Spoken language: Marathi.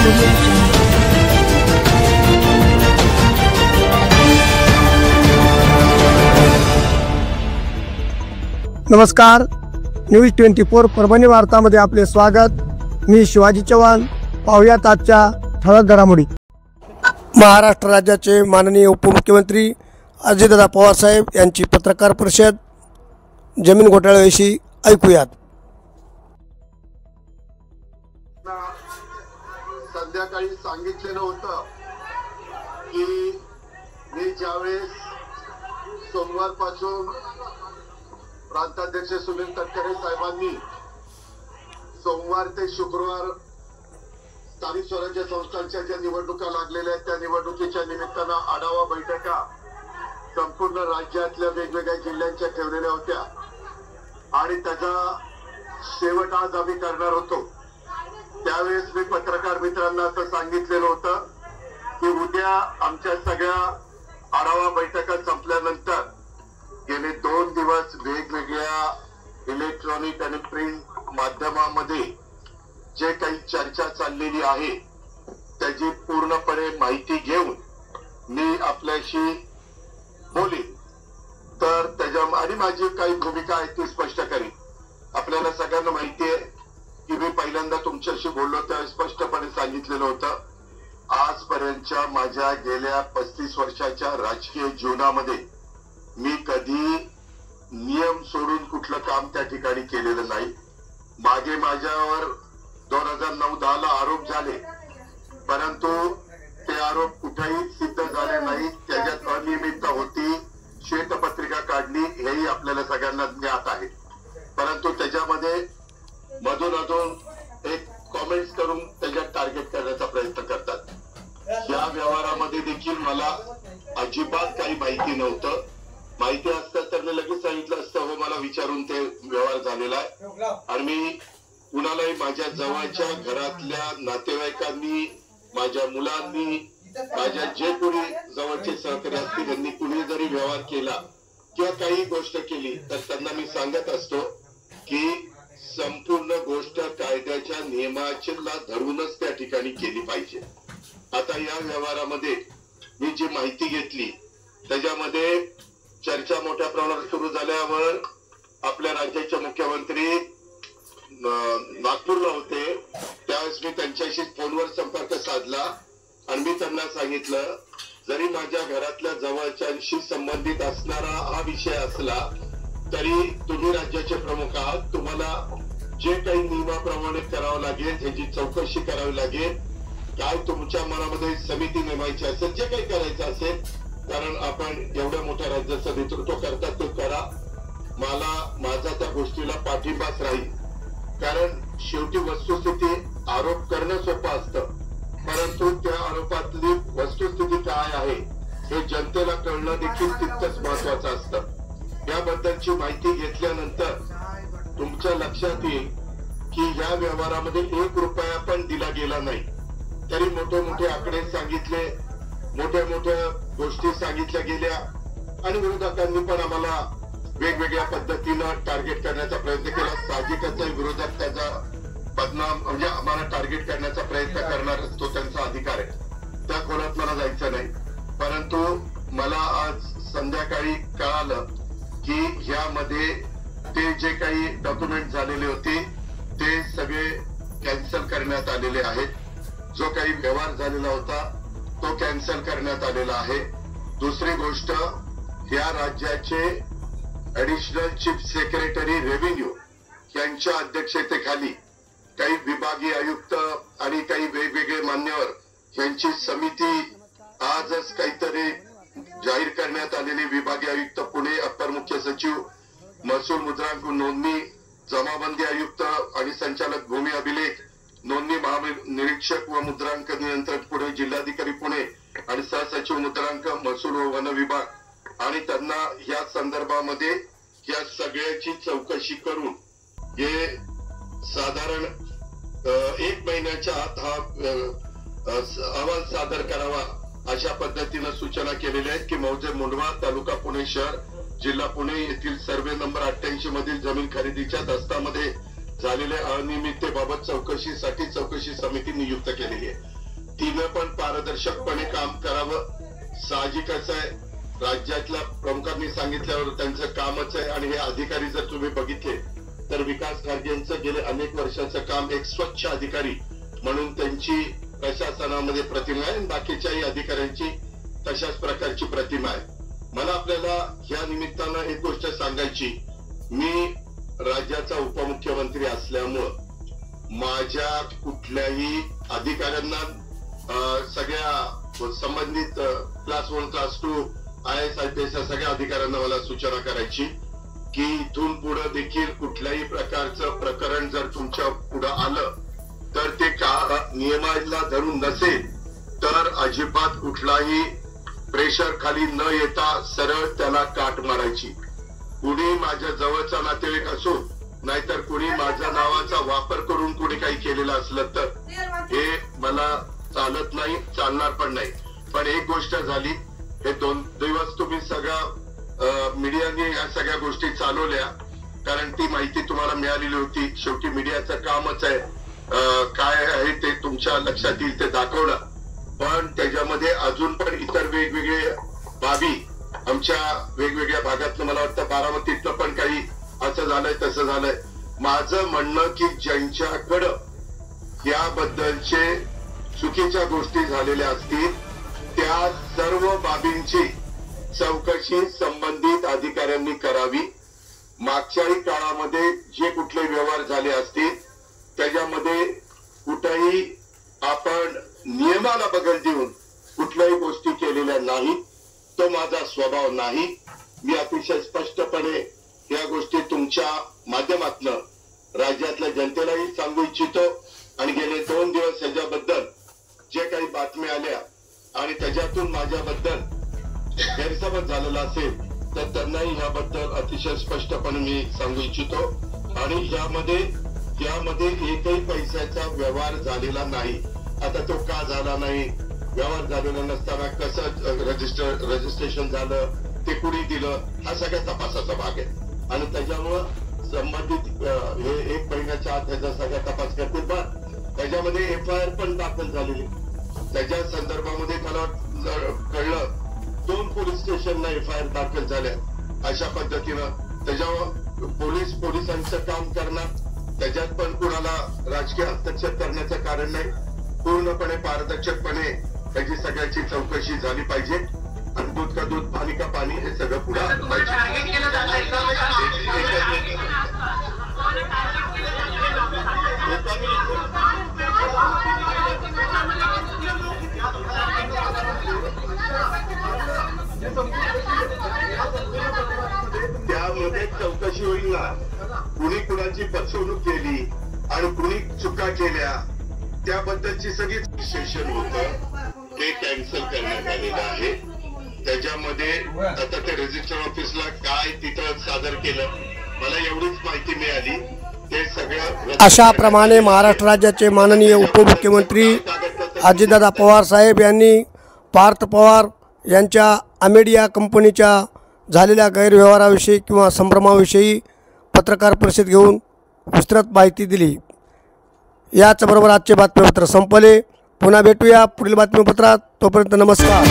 नमस्कार, न्यूज 24 परभणी वार्तामध्ये आपले स्वागत। मी शिवाजी चव्हाण। पाहुयात आजच्या ठळक घडामोडी। महाराष्ट्र राज्याचे माननीय उपमुख्यमंत्री अजितदादा पवार साहेब यांची पत्रकार परिषद जमीन घोटाळ्याविषयी ऐकूयात। संध्याकाळी सांगितलेलं होतं की मी ज्यावेळेस सोमवारपासून प्रांताध्यक्ष सुनील तटकरे साहेबांनी सोमवार ते शुक्रवार स्थानिक स्वराज्य संस्थांच्या ज्या निवडणुका लागलेल्या आहेत त्या निवडणुकीच्या निमित्तानं आढावा बैठका संपूर्ण राज्यातल्या वेगवेगळ्या जिल्ह्यांच्या ठेवलेल्या होत्या आणि त्याचा शेवट आज आम्ही करणार होतो। त्यावेळेस मी पत्रकार मित्रांना असं सांगितलेलं होतं की उद्या आमच्या सगळ्या आढावा बैठका संपल्यानंतर गेले 2 दिवस वेगवेगळ्या इलेक्ट्रॉनिक आणि प्रिंट माध्यमामध्ये जे काही चर्चा चाललेली आहे त्याची पूर्णपणे माहिती घेऊन मी आपल्याशी बोलीन। तर त्याच्या आणि माझी काही भूमिका आहे ती स्पष्ट करीन। आपल्याला सगळ्यांना माहिती आहे की मी पहिल्यांदा तुमच्याशी बोललो त्यावेळी स्पष्टपणे सांगितलेलं होतं आजपर्यंतच्या माझ्या गेल्या 35 वर्षाच्या राजकीय जीवनामध्ये मी कधी नियम सोडून कुठलं काम त्या ठिकाणी केलेलं नाही। मागे माझ्यावर 2009-10 ला आरोप झाले परंतु ते आरोप कुठेही सिद्ध झाले नाही। त्याच्यात अनियमितता होती, श्वेतपत्रिका काढली हेही आपल्याला सगळ्यांना ज्ञात आहे। परंतु त्याच्यामध्ये मधून एक कॉमेंट्स करून त्याच्यात टार्गेट करण्याचा प्रयत्न करतात। या व्यवहारामध्ये देखील मला अजिबात काही माहिती नव्हतं। माहिती असतं तर मी लगेच सांगितलं असतं हो मला विचारून ते व्यवहार झालेला आहे। आणि मी कुणालाही माझ्या जवळच्या घरातल्या नातेवाईकांनी, माझ्या मुलांनी, माझ्या जे कोणी जवळचे सहकारी असतील यांनी कुणी जरी व्यवहार केला किंवा काही गोष्ट केली तर त्यांना मी सांगत असतो की संपूर्ण गोष्ट कायद्याच्या नियमाला धरूनच त्या ठिकाणी केली पाहिजे। आता या व्यवहारामध्ये मी जी माहिती घेतली त्याच्यामध्ये चर्चा मोठ्या प्रमाणात सुरू झाल्यावर आपल्या राज्याचे मुख्यमंत्री नागपूरला होते त्यावेळेस मी त्यांच्याशी फोनवर संपर्क साधला आणि मी त्यांना सांगितलं जरी माझ्या घरातल्या जवळच्यांशी संबंधित असणारा हा विषय असला तरी तुम्ही राज्याचे प्रमुख आहात, तुम्हाला जे काही नियमाप्रमाणे करावं लागेल त्याची चौकशी करावी लागेल। काय तुमच्या मनामध्ये समिती नेमायची असेल, जे काही करायचं असेल, कारण आपण एवढ्या मोठ्या राज्याचं नेतृत्व करतात ते करा। मला माझा त्या गोष्टीला पाठिंबाच राहील कारण शेवटी वस्तुस्थिती आरोप करणं सोपं असतं परंतु त्या आरोपातली वस्तुस्थिती काय आहे हे जनतेला कळणं देखील तितकंच महत्वाचं असतं। याबद्दलची माहिती घेतल्यानंतर तुमच्या लक्षात येईल की या व्यवहारामध्ये 1 रुपया पण दिला गेला नाही। तरी मोठे मोठे आकडे सांगितले, मोठ्या मोठ्या गोष्टी सांगितल्या गेल्या आणि विरोधकांनी पण आम्हाला वेगवेगळ्या पद्धतीनं टार्गेट करण्याचा प्रयत्न केला। साहजिकच विरोधक त्याचा बदनाम म्हणजे आम्हाला टार्गेट करण्याचा प्रयत्न करणार तो त्यांचा अधिकार आहे, त्या खोलात मला जायचं नाही। परंतु मला आज संध्याकाळी कळालं की यामध्ये ते जे काही डॉक्युमेंट झालेले होते ते सगळे कॅन्सल करण्यात आलेले आहेत। जो काही व्यवहार झालेला होता तो कॅन्सल करण्यात आलेला आहे। दुसरी गोष्ट या राज्याचे ऍडिशनल चीफ सेक्रेटरी रेव्हेन्यू यांच्या अध्यक्षतेखाली काही विभागीय आयुक्त आणि काही वेगवेगळे मान्यवर यांची समिती आजच काहीतरी जाहीर करण्यात आलेली विभागीय आयुक्त पुणे, अप्पर मुख्य सचिव, महसूल मुद्रांक नोंदणी, जमाबंदी आयुक्त आणि संचालक भूमी अभिलेख, नोंदणी महानिरीक्षक व मुद्रांक नियंत्रक पुणे, जिल्हाधिकारी पुणे आणि सहसचिव मुद्रांक महसूल व वन विभाग आणि त्यांना या संदर्भामध्ये या सगळ्याची चौकशी करून हे साधारण 1 महिन्याच्या आत हा अहवाल सादर करावा अशा पद्धतीने सूचना केलेल्या आहेत की मौजे मुंडवा तालुका पुणे शहर जिल्हा पुणे येथील सर्वे नंबर 88 मधील जमीन खरेदीच्या दस्तामध्ये झालेल्या अनियमिततेबाबत चौकशीसाठी चौकशी समिती नियुक्त केलेली आहे। तिनं पण पारदर्शकपणे काम करावं. साहजिकच आहे, राज्यातल्या प्रमुखांनी सांगितल्यावर त्यांचं कामच आहे. आणि हे अधिकारी जर तुम्ही बघितले तर विकास खारगेंचं गेले अनेक वर्षाचं काम, एक स्वच्छ अधिकारी म्हणून त्यांची प्रशासनामध्ये प्रतिमा आहे आणि बाकीच्याही अधिकाऱ्यांची तशाच प्रकारची प्रतिमा आहे. मला आपल्याला या निमित्तानं एक गोष्ट सांगायची, मी राज्याचा उपमुख्यमंत्री असल्यामुळं माझ्या कुठल्याही अधिकाऱ्यांना सगळ्या संबंधित क्लास 1 क्लास 2 IAS IPS या सगळ्या अधिकाऱ्यांना मला सूचना करायची की इथून पुढे देखील कुठल्याही प्रकारचं प्रकरण जर तुमच्या पुढे आलं तर ते नियमाला धरून नसेल तर अजिबात कुठलाही प्रेशर खाली न येता सरळ त्याला काट मारायची. कुणी माझ्या जवळचा नातेवाईक असो नाहीतर कुणी माझ्या नावाचा वापर करून कुणी काही केलेलं असलं तर हे मला चालत नाही, चालणार पण नाही. पण एक गोष्ट झाली, हे 2 दिवस तुम्ही सगळ्या मीडियाने या सगळ्या गोष्टी चालवल्या कारण ती माहिती तुम्हाला मिळालेली होती. शेवटी मीडियाचं कामच आहे काय आहे ते तुमच्या लक्षात येईल ते दाखवणं. पण त्याच्यामध्ये अजून पण इतर वेगवेगळे बाबी आमच्या वेगवेगळ्या भागातलं, मला वाटतं बारामतीतलं पण काही असं झालंय तसं झालंय. माझं म्हणणं की ज्यांच्याकडं याबद्दलचे चुकीच्या गोष्टी झालेल्या असतील त्या सर्व बाबींची चौकशी संबंधित अधिकाऱ्यांनी करावी. मागच्याही काळामध्ये जे कुठले व्यवहार झाले असतील त्याच्यामध्ये कुठेही आपण नियमाला बगल देऊन कुठल्याही गोष्टी केलेल्या नाही. तो माझा स्वभाव नाही. मी अतिशय स्पष्टपणे या गोष्टी तुमच्या माध्यमातून राज्यातल्या जनतेलाही सांगू इच्छितो. आणि गेले 2 दिवस ह्याच्याबद्दल जे काही बातम्या आल्या आणि त्याच्यातून माझ्याबद्दल गैरसमज झालेला असेल तर त्यांनाही याबद्दल अतिशय स्पष्टपणे मी सांगू इच्छितो. आणि यामध्ये एकही पैशाचा व्यवहार झालेला नाही. आता तो का झाला नाही, व्यवहार झालेला नसताना कसं रजिस्ट्रेशन झालं, ते कुणी दिलं, हा सगळ्या तपासाचा भाग आहे. आणि त्याच्यामुळं संबंधित हे 1 महिन्याच्या आत ह्याचा सगळा तपास करतील. पण त्याच्यामध्ये FIR पण दाखल झालेली, त्याच्या संदर्भामध्ये मला कळलं 2 पोलीस स्टेशनला FIR दाखल झाल्या. अशा पद्धतीनं त्याच्यावर पोलिसांचं काम करणार, त्याच्यात पण कुणाला राजकीय हस्तक्षेप करण्याचं कारण नाही. पूर्णपणे पारदर्शकपणे त्याची सगळ्याची चौकशी झाली पाहिजे आणि दूध का दूध पाणी का पाणी हे सगळं पुढे आलं पाहिजे. त्यामध्ये चौकशी होईल ना, कुणी कुणाची फसवणूक केली आणि कुणी चुका केल्या त्याबद्दलची सगळी सेशन होतं ते कॅन्सल करण्यात आलेलं आहे. त्याच्यामध्ये आता ते रजिस्टर ऑफिसला काय तिथं सादर केलं मला एवढीच माहिती मिळाली. ते सगळं अशाप्रमाणे महाराष्ट्र राज्याचे माननीय उपमुख्यमंत्री अजितदादा पवार साहेब यांनी पार्थ पवार यांच्या अमेडिया कंपनीच्या झालेल्या गैरव्यवहाराविषयी किंवा संभ्रमाविषयी पत्रकार परिषद घेऊन विस्तृत माहिती दिली. याचबरोबर आजचे बातमीपत्र संपले. पुन्हा भेटूया पुढील बातमीपत्रात. तोपर्यंत नमस्कार.